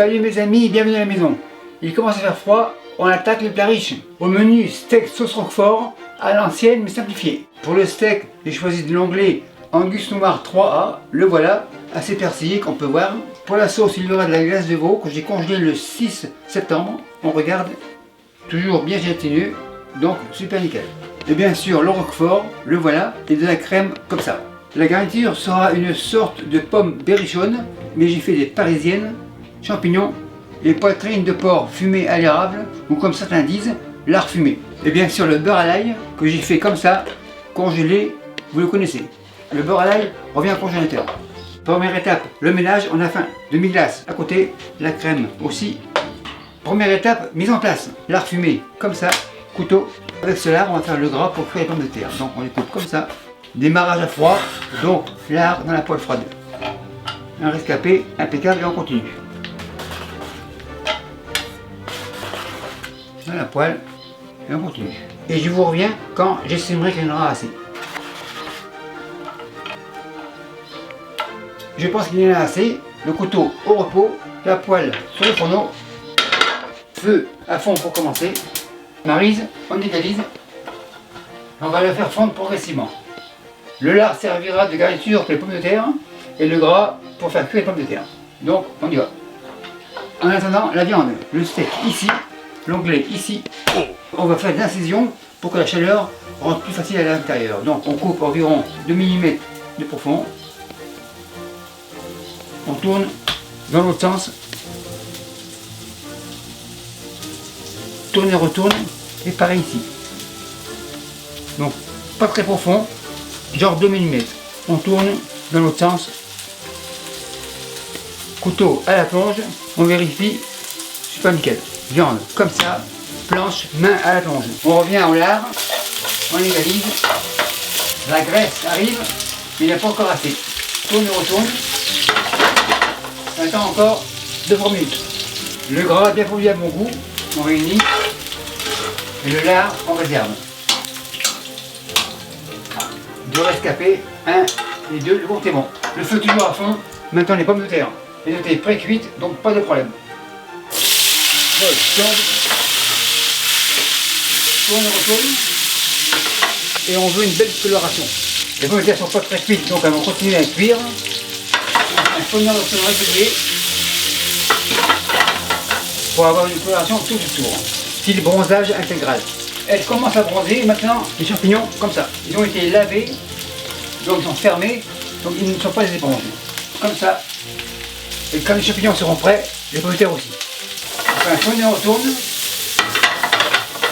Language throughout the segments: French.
Salut mes amis, bienvenue à la maison. Il commence à faire froid, on attaque les plats riches. Au menu, steak sauce roquefort, à l'ancienne mais simplifié. Pour le steak, j'ai choisi de l'onglet Angus Noir 3A, le voilà, assez persillé qu'on peut voir. Pour la sauce, il y aura de la glace de veau que j'ai congelée le 6 septembre. On regarde, toujours bien gélatineux, donc super nickel. Et bien sûr, le roquefort, le voilà, et de la crème comme ça. La garniture sera une sorte de pomme berrichonne, mais j'ai fait des parisiennes, champignons, et poitrines de porc fumées à l'érable, ou comme certains disent, lard fumé. Et bien sûr le beurre à l'ail, que j'ai fait comme ça, congelé, vous le connaissez. Le beurre à l'ail revient au congélateur. Première étape, le ménage, on a faim. Demi-glace à côté, la crème aussi. Première étape, mise en place. Lard fumé, comme ça, couteau. Avec ce lard, on va faire le gras pour cuire les pommes de terre. Donc on les coupe comme ça. Démarrage à froid, donc lard dans la poêle froide. Un rescapé, impeccable et on continue. Dans la poêle et on continue. Et je vous reviens quand j'estimerai qu'il y en aura assez. Je pense qu'il y en a assez. Le couteau au repos, la poêle sur le fourneau, feu à fond pour commencer. Maryse, on égalise. On va le faire fondre progressivement. Le lard servira de garniture pour les pommes de terre et le gras pour faire cuire les pommes de terre. Donc on y va. En attendant, la viande, le steak ici, l'onglet ici. On va faire des incisions pour que la chaleur rentre plus facile à l'intérieur. Donc on coupe environ 2 mm de profond. On tourne dans l'autre sens. Tourne et retourne. Et pareil ici. Donc pas très profond. Genre 2 mm. On tourne dans l'autre sens. Couteau à la plonge. On vérifie. Super nickel. Viande comme ça. Planche, main à la plonge. On revient au lard. On égalise. La graisse arrive. Mais il n'y a pas encore assez. Tourne et retourne. On attend encore 2-3 minutes. Le gras bien fondu à bon goût. On réunit. Et le lard on réserve. 2 rescapés, 1 et 2, le compte est bon. Le feu toujours à fond. Maintenant les pommes de terre. Les notées pré-cuites, donc pas de problème. Voilà, tourne et retourne. Et on veut une belle coloration. Les pommes de terre sont pas très cuites, donc elles vont continuer à cuire. Un fondant de feu régulier. Pour avoir une coloration tout autour. Style bronzage intégral. Elle commence à bronzer, maintenant les champignons comme ça. Ils ont été lavés, donc ils sont fermés, donc ils ne sont pas des éponges. Comme ça. Et quand les champignons seront prêts, les pommes de terre aussi. Enfin, tourne et retourne.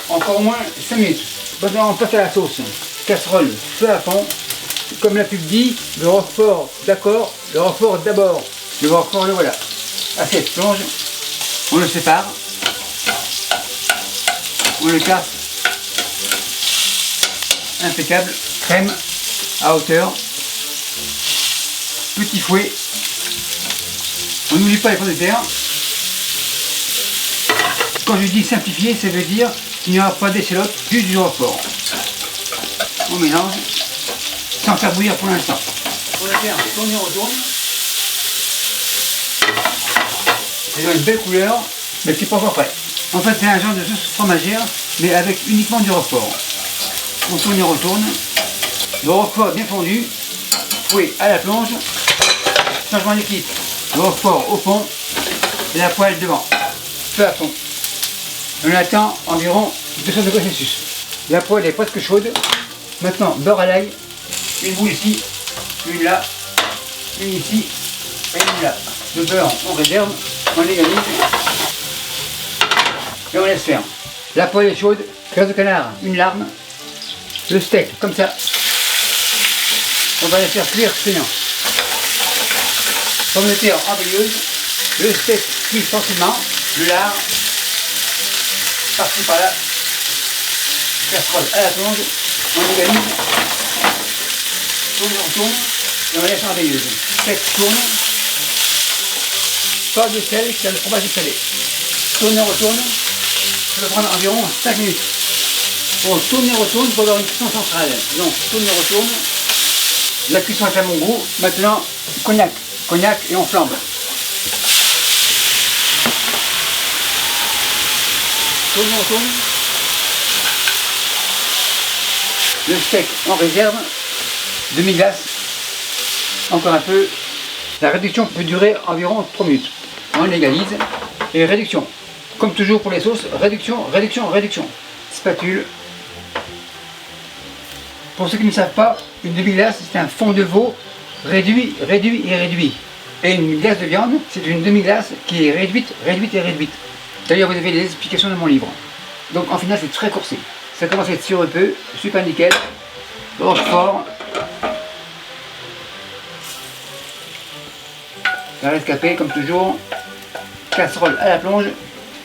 Encore au moins 5 minutes. Maintenant on passe à la sauce. Casserole, feu à fond. Comme la pub dit, le roquefort, d'accord, le roquefort d'abord. Le roquefort, le voilà. Assiette, plonge. On le sépare. On le casse. Impeccable, crème à hauteur, petit fouet, on n'oublie pas les pommes de terre. Quand je dis simplifier, ça veut dire qu'il n'y aura pas d'échalote, juste du roquefort. On mélange, sans faire bouillir pour l'instant. Pommes de terre, tourne et retourne. Elles ont une belle couleur, mais c'est pas encore prêt. En fait, c'est un genre de sauce fromagère, mais avec uniquement du roquefort. On tourne et retourne. Le roquefort bien fondu. Fouet à la plonge. Changement d'équipe. Le roquefort au fond. Et la poêle devant. Feu à fond. On attend environ 200 degrés Celsius. La poêle est presque chaude. Maintenant, beurre à l'ail. Une boule ici. Une là. Une ici. Et une là. Le beurre, on réserve. On égalise. Et on laisse faire. La poêle est chaude. Cœur de canard, une larme. Le steak, comme ça. On va les faire cuire saignant. Pommes de terre en veilleuse. Le steak cuit tranquillement. Le lard. Par-ci par-là. Casserole à la plonge. On égalise. Tourne, on tourne. Et on laisse en veilleuse. Steak tourne. Pas de sel, car le fromage est salé. Tourne et retourne. Ça va prendre environ 5 minutes. On tourne et retourne pour avoir une cuisson centrale. Donc tourne et retourne. La cuisson est à mon goût. Maintenant, cognac et on flambe. on tourne. Le steak en réserve, demi-glace, encore un peu. La réduction peut durer environ 3 minutes. On égalise et réduction. Comme toujours pour les sauces, réduction, réduction, réduction. Spatule. Pour ceux qui ne savent pas, une demi-glace c'est un fond de veau réduit, réduit et réduit. Et une glace de viande, c'est une demi-glace qui est réduite, réduite et réduite. D'ailleurs, vous avez les explications dans mon livre. Donc en final, c'est très coursé. Ça commence à être sirupeux, super nickel. Roquefort. La rescapée, comme toujours. Casserole à la plonge.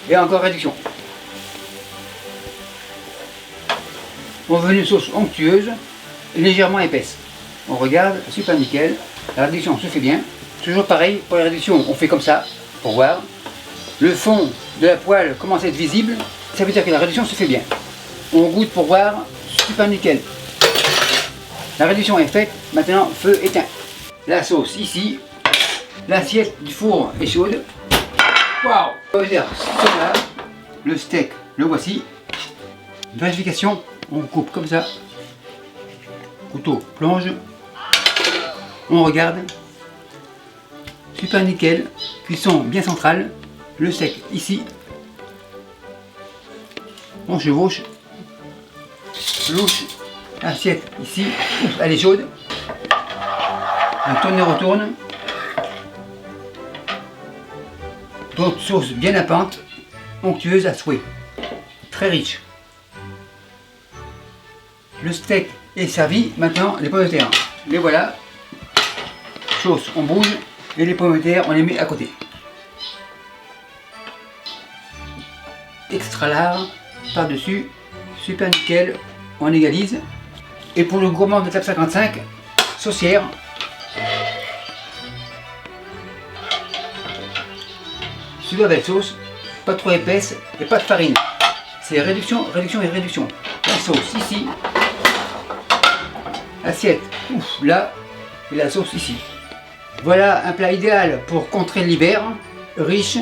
Et encore réduction. On veut une sauce onctueuse et légèrement épaisse. On regarde, super nickel. La réduction se fait bien. Toujours pareil, pour la réduction, on fait comme ça, pour voir. Le fond de la poêle commence à être visible. Ça veut dire que la réduction se fait bien. On goûte pour voir, super nickel. La réduction est faite, maintenant feu éteint. La sauce ici. L'assiette du four est chaude. Waouh! Le steak, le voici. Vérification, on coupe comme ça. Couteau plonge. On regarde. Super nickel. Cuisson bien centrale. Le steak ici. On chevauche. Louche. Assiette ici. Elle est chaude. On tourne et retourne. D'autres sauce bien nappante. Onctueuse à souhait. Très riche. Le steak est servi. Maintenant les pommes de terre. Les voilà. Sauce, on bouge. Et les pommes de terre, on les met à côté. Extra large, par-dessus, super nickel, on égalise. Et pour le gourmand de table 55, saucière. Super belle sauce, pas trop épaisse et pas de farine. C'est réduction, réduction et réduction. La sauce ici. Assiette, ouf, là, et la sauce ici. Voilà un plat idéal pour contrer l'hiver, riche,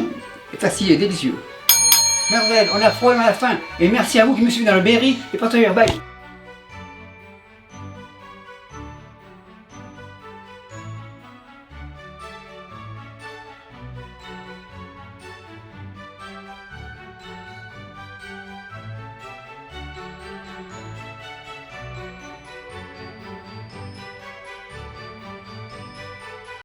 facile et délicieux. Merveille, on a froid et on a faim. Et merci à vous qui me suivez dans le Berry et partagez. Bye.